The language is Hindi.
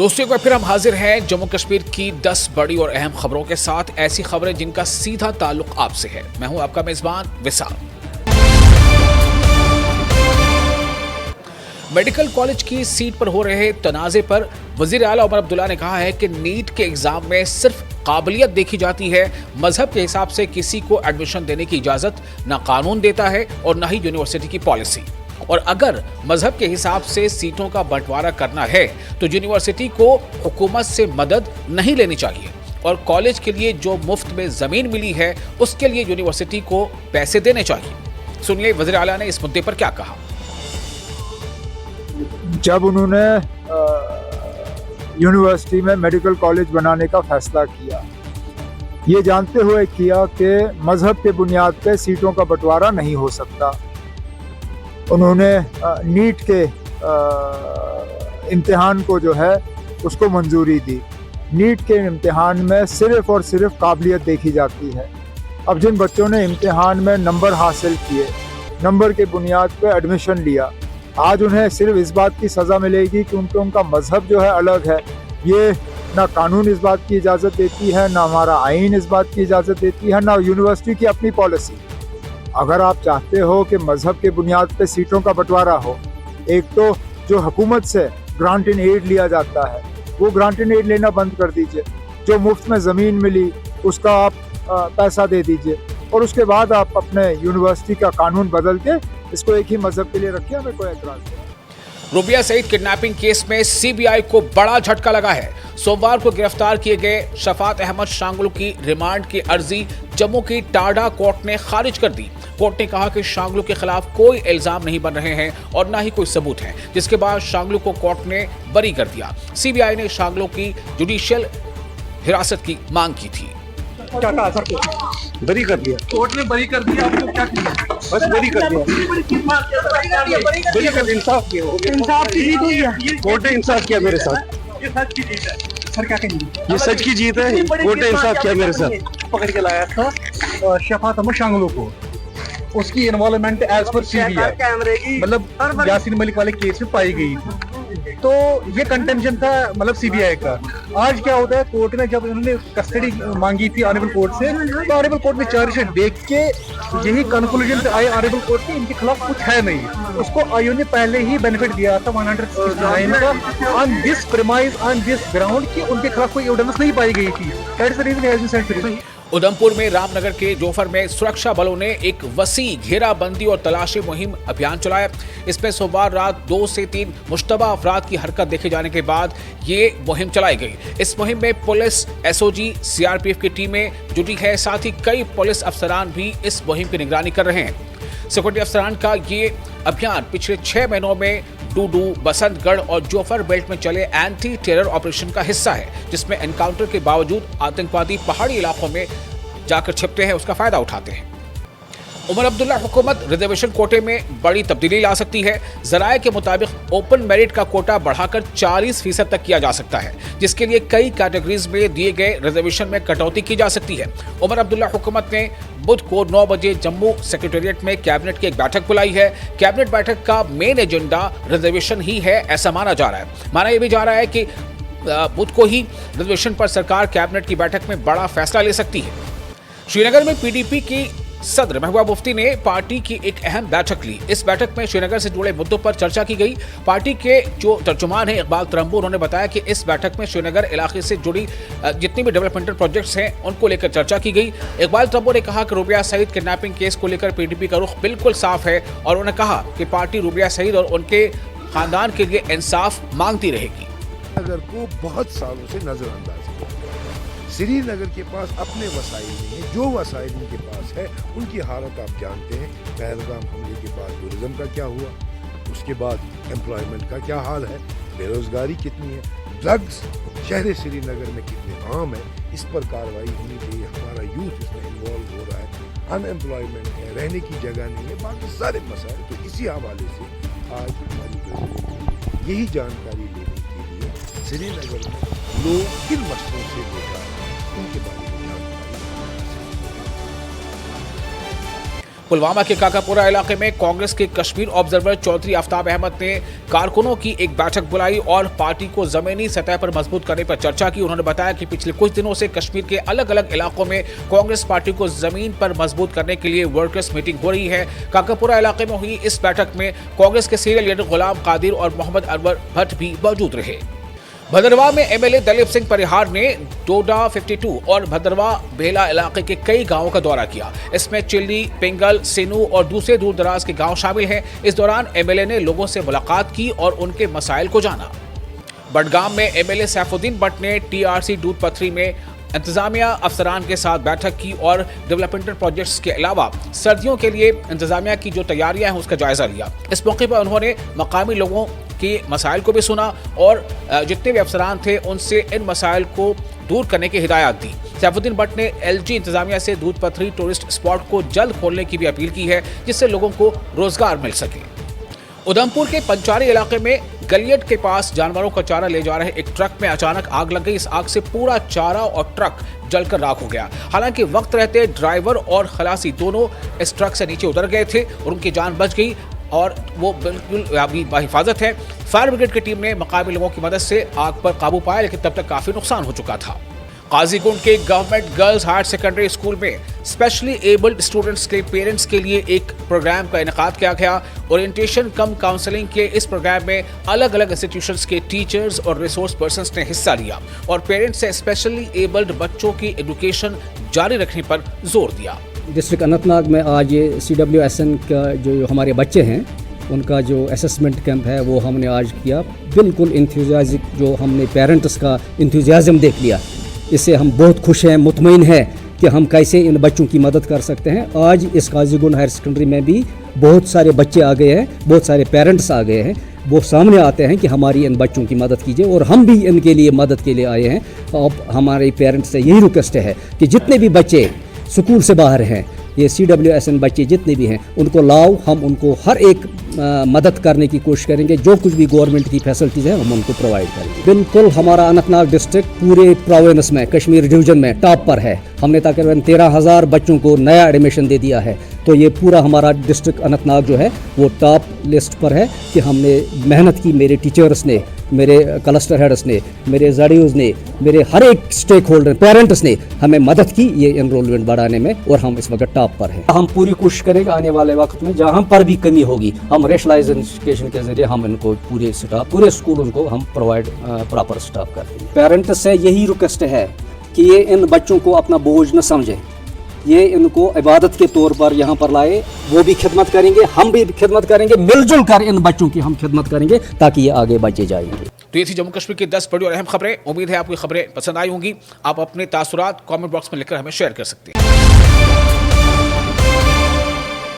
दोस्तों, एक बार फिर हम हाजिर हैं जम्मू कश्मीर की 10 बड़ी और अहम खबरों के साथ। ऐसी खबरें जिनका सीधा ताल्लुक आपसे है। मैं हूं आपका मेजबान विशाल। मेडिकल कॉलेज की सीट पर हो रहे तनाज़े पर वज़ीर आला उमर अब्दुल्ला ने कहा है कि नीट के एग्जाम में सिर्फ काबिलियत देखी जाती है। मजहब के हिसाब से किसी को एडमिशन देने की इजाजत न कानून देता है और न ही यूनिवर्सिटी की पॉलिसी। और अगर मजहब के हिसाब से सीटों का बंटवारा करना है तो यूनिवर्सिटी को हुकूमत से मदद नहीं लेनी चाहिए और कॉलेज के लिए जो मुफ्त में जमीन मिली है उसके लिए यूनिवर्सिटी को पैसे देने चाहिए। सुनिए वज़ीर आला ने इस मुद्दे पर क्या कहा। जब उन्होंने यूनिवर्सिटी में मेडिकल कॉलेज बनाने का फैसला किया, ये जानते हुए किया कि मजहब के बुनियाद पे सीटों का बंटवारा नहीं हो सकता। उन्होंने नीट के इम्तिहान को जो है उसको मंजूरी दी। नीट के इम्तिहान में सिर्फ और सिर्फ काबिलियत देखी जाती है। अब जिन बच्चों ने इम्तिहान में नंबर हासिल किए, नंबर के बुनियाद पे एडमिशन लिया, आज उन्हें सिर्फ इस बात की सज़ा मिलेगी कि उनका मजहब जो है अलग है। ये ना कानून इस बात की इजाज़त देती है, ना हमारा आइन इस बात की इजाज़त देती है, ना यूनिवर्सिटी की अपनी पॉलिसी। अगर आप चाहते हो कि मजहब के बुनियाद पे सीटों का बंटवारा हो, एक तो जो हुकूमत से ग्रांट इन एड लिया जाता है वो ग्रांट इन एड लेना बंद कर दीजिए। जो मुफ्त में ज़मीन मिली उसका आप पैसा दे दीजिए और उसके बाद आप अपने यूनिवर्सिटी का कानून बदल के इसको एक ही मजहब के लिए रखिए। हमें कोई एतराज़ नहीं। रूबिया सईद किडनैपिंग केस में सीबीआई को बड़ा झटका लगा है। सोमवार को गिरफ्तार किए गए शफात अहमद शांगलू की रिमांड की अर्जी जम्मू की टाडा कोर्ट ने खारिज कर दी। कोर्ट ने कहा कि शांगलू के खिलाफ कोई इल्जाम नहीं बन रहे हैं और न ही कोई सबूत है, जिसके बाद शांगलू को कोर्ट ने बरी कर दिया। सीबीआई ने शांगलू की जुडिशियल हिरासत की मांग की थी। क्या कहा सर? बरी कर दिया कोर्ट ने, बरी कर दिया। आपको क्या किया? बस बरी कर दिया, बरी कर दिया। इंसाफ किया, इंसाफ की जीत हुई है। कोर्ट ने इंसाफ किया मेरे साथ। ये सच की जीत है सर। क्या कहेंगे? ये सच की जीत है। कोर्ट ने इंसाफ किया मेरे साथ। पकड़ के लाया था शफात अहमद शांगलू को। उसकी इन्वॉल्वमेंट एज पर सीबीआई मतलब यासीन मलिक वाले केस में पाई गई थी। तो ये कंटेंशन था मतलब सीबीआई का। आज क्या होता है, कोर्ट ने जब उन्होंने कस्टडी मांगी थी ऑनरेबल कोर्ट से, तो ऑनरेबल कोर्ट ने चार्जशीट देख के यही कंक्लूजन पे आए ऑनरेबल कोर्ट के इनके खिलाफ कुछ है नहीं। उसको आयोग ने पहले ही बेनिफिट दिया था 169 का on this premise on this ground कि उनके खिलाफ कोई एविडेंस नहीं पाई गई थी। That's the reason has been sent free. Udhampur में रामनगर के जोफर में सुरक्षा बलों ने एक वसी घेराबंदी और तलाशी मुहिम अभियान चलाया। इसमें सोमवार रात 2 से 3 मुश्तबा अफराद की हरकत देखे जाने के बाद ये मुहिम चलाई गई। इस मुहिम में पुलिस, एसओजी, सीआरपीएफ की टीमें जुटी है। साथ ही कई पुलिस अफसरान भी इस मुहिम की निगरानी कर रहे हैं। सिक्योरिटी अफसरान का ये अभियान पिछले 6 महीनों में डूडू, बसंतगढ़ और जोफर बेल्ट में चले एंटी टेरर ऑपरेशन का हिस्सा है, जिसमें एनकाउंटर के बावजूद आतंकवादी पहाड़ी इलाकों में जाकर छिपते हैं, उसका फायदा उठाते हैं। उमर अब्दुल्ला हुकूमत रिजर्वेशन कोटे में बड़ी तब्दीली ला सकती है। जराये के मुताबिक ओपन मेरिट का कोटा बढ़ाकर 40% तक किया जा सकता है, जिसके लिए कई कैटेगरीज में दिए गए रिजर्वेशन में कटौती की जा सकती है। उमर अब्दुल्ला हुकूमत ने बुध को 9 बजे जम्मू सेक्रेटेरिएट में कैबिनेट की एक बैठक बुलाई है। कैबिनेट बैठक का मेन एजेंडा रिजर्वेशन ही है, ऐसा माना जा रहा है। माना यह भी जा रहा है कि बुध को ही रिजर्वेशन पर सरकार कैबिनेट की बैठक में बड़ा फैसला ले सकती है। श्रीनगर में पीडीपी की सदर महबूबा मुफ्ती ने पार्टी की एक अहम बैठक ली। इस बैठक में श्रीनगर से जुड़े मुद्दों पर चर्चा की गई। पार्टी के जो तर्जुमान हैं इकबाल तरम्बू, उन्होंने बताया कि इस बैठक में श्रीनगर इलाके से जुड़ी जितनी भी डेवलपमेंटल प्रोजेक्ट्स हैं उनको लेकर चर्चा की गई। इकबाल तरम्बू ने कहा कि रूबिया सईद किडनैपिंग केस को लेकर पीडीपी का रुख बिल्कुल साफ है और उन्होंने कहा कि पार्टी रूबिया सईद और उनके खानदान के लिए इंसाफ मांगती रहेगी। श्रीनगर को बहुत सालों से नजरअंदाज किया। श्रीनगर के पास अपने वसाइल नहीं है। जो वसाइल उनके पास है उनकी हालत आप जानते हैं। पहलगाम हमले के बाद टूरिज्म का क्या हुआ, उसके बाद एम्प्लॉयमेंट का क्या हाल है, बेरोजगारी कितनी है, ड्रग्स शहर श्रीनगर में कितने आम है, इस पर कार्रवाई होनी चाहिए। हमारा यूथ इसमें इन्वॉल्व हो रहा है, अनएम्प्लॉयमेंट है, रहने की जगह नहीं है, बाकी सारे मसाइल। तो इसी हवाले से आज हमारी यही जानकारी लेने के लिए श्रीनगर में लोग किन मसलों से गुजर रहे हैं उनके बारे में जानकारी। पुलवामा के काकापुरा इलाके में कांग्रेस के कश्मीर ऑब्जर्वर चौधरी आफ्ताब अहमद ने कारकुनों की एक बैठक बुलाई और पार्टी को जमीनी सतह पर मजबूत करने पर चर्चा की। उन्होंने बताया कि पिछले कुछ दिनों से कश्मीर के अलग अलग इलाकों में कांग्रेस पार्टी को जमीन पर मजबूत करने के लिए वर्कर्स मीटिंग हो रही है। काकापुरा इलाके में हुई इस बैठक में कांग्रेस के सीनियर लीडर गुलाम कादिर और मोहम्मद अनवर भट्ट भी मौजूद रहे। भदरवा में एमएलए दलीप सिंह परिहार ने डोडा 52 और भदरवा बेला इलाके के कई गांवों का दौरा किया। इसमें चिल्ली, पिंगल, सिनू और दूसरे दूर दराज के गांव शामिल हैं। इस दौरान एमएलए ने लोगों से मुलाकात की और उनके मसाइल को जाना। बडगाम में एमएलए सैफुद्दीन भट्ट ने टीआरसी दूध पथरी में इंतजामिया अफसरान के साथ बैठक की और डेवलपमेंटल प्रोजेक्ट्स के अलावा सर्दियों के लिए इंतजामिया की जो तैयारियां हैं उसका जायजा लिया। इस मौके पर उन्होंने मकामी लोगों के मसाइल को भी सुना और जितने भी अफसरान थे उनसे इन मसाइल को दूर करने की हिदायत दी। सैफुद्दीन भट्ट ने एलजी इंतजामिया से दूध पथरी टूरिस्ट स्पॉट को जल्द खोलने की भी अपील की है, जिससे लोगों को रोजगार मिल सके। उधमपुर के पंचारी इलाके में गलियट के पास जानवरों का चारा ले जा रहे एक ट्रक में अचानक आग लग गई। इस आग से पूरा चारा और ट्रक जलकर राख हो गया। हालांकि वक्त रहते ड्राइवर और खलासी दोनों इस ट्रक से नीचे उतर गए थे और उनकी जान बच गई और वो बिल्कुल अभी बाहिफाजत है। फायर ब्रिगेड की टीम ने मकामी लोगों की मदद से आग पर काबू पाया, लेकिन तब तक काफी नुकसान हो चुका था। काजीगुंड के government girls higher secondary school में स्पेशली एबल्ड स्टूडेंट्स के पेरेंट्स के लिए एक प्रोग्राम का इनेकाद किया गया। ओरिएंटेशन कम काउंसलिंग के इस प्रोग्राम में अलग अलग इंस्टीट्यूशंस के टीचर्स और रिसोर्स पर्सन्स ने हिस्सा लिया और पेरेंट्स से स्पेशली एबल्ड बच्चों की एजुकेशन जारी रखने पर जोर दिया। डिस्ट्रिक्ट अनंतनाग में आज ये CWSN का जो हमारे बच्चे हैं उनका जो असेसमेंट कैंप है वो हमने आज किया। बिल्कुल इंथुजियास्टिक जो हमने पेरेंट्स का इंथुजियाज्म देख लिया, इससे हम बहुत खुश हैं, मुतमईन हैं कि हम कैसे इन बच्चों की मदद कर सकते हैं। आज इस काजीगुंड हायर सेकेंडरी में भी बहुत सारे बच्चे आ गए हैं, बहुत सारे पेरेंट्स आ गए हैं, वो सामने आते हैं कि हमारी इन बच्चों की मदद कीजिए और हम भी इनके लिए मदद के लिए आए हैं। अब हमारे पेरेंट्स से यही रिक्वेस्ट है कि जितने भी बच्चे स्कूल से बाहर हैं, ये CWSN बच्चे जितने भी हैं उनको लाओ, हम उनको हर एक मदद करने की कोशिश करेंगे। जो कुछ भी गवर्नमेंट की फैसिलिटीज़ हैं हम उनको प्रोवाइड करेंगे। बिल्कुल हमारा अनंतनाग डिस्ट्रिक्ट पूरे प्रोविंस में कश्मीर डिवीज़न में टॉप पर है। हमने तकरीबन 13,000 बच्चों को नया एडमिशन दे दिया है। तो ये पूरा हमारा डिस्ट्रिक्ट अनंतनाग जो है वो टॉप लिस्ट पर है कि हमने मेहनत की, मेरे टीचर्स ने, मेरे क्लस्टर हेड्स ने, मेरे ZDOs ने, मेरे हर एक स्टेक होल्डर पेरेंट्स ने हमें मदद की ये एनरोलमेंट बढ़ाने में और हम इस वक्त टॉप पर हैं। हम पूरी कोशिश करेंगे आने वाले वक्त में जहाँ पर भी कमी होगी हम रेशनलाइज एजुकेशन के जरिए हम इनको पूरे स्कूलों को हम प्रोवाइड प्रॉपर स्टाफ कर देंगे। पेरेंट्स से यही रिक्वेस्ट है कि ये इन बच्चों को अपना बोझ न समझें, ये इनको इबादत के तौर पर यहाँ पर लाए। वो भी खिदमत करेंगे, हम भी खिदमत करेंगे, मिलजुल कर इन बच्चों की हम खिदमत करेंगे ताकि ये आगे बचे जाएंगे। तो ये थी जम्मू कश्मीर की 10 बड़ी और अहम खबरें। उम्मीद है आपको खबरें पसंद आई होंगी। आप अपने तासुरात कमेंट बॉक्स में लिखकर हमें शेयर कर सकते हैं।